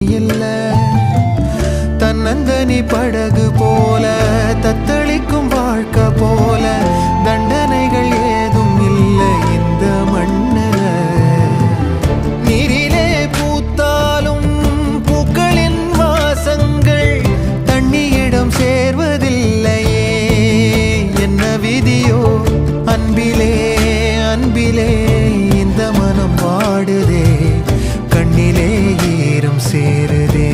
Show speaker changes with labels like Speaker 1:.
Speaker 1: இல்ல தன்னந்தனி படகு போல தத்தளிக்கும் வாழ்க்கை போல தண்டனைகள் ஏதும் இல்லை இந்த மண்ணில. நீரிலே பூத்தாலும் பூக்களின் வாசங்கள் தண்ணியிடம் சேர்வதில்லையே. என்ன விதியோ அன்பிலே அன்பிலே இந்த மனம் வாடுதே, கண்ணிலே ஈரம் சேருதே.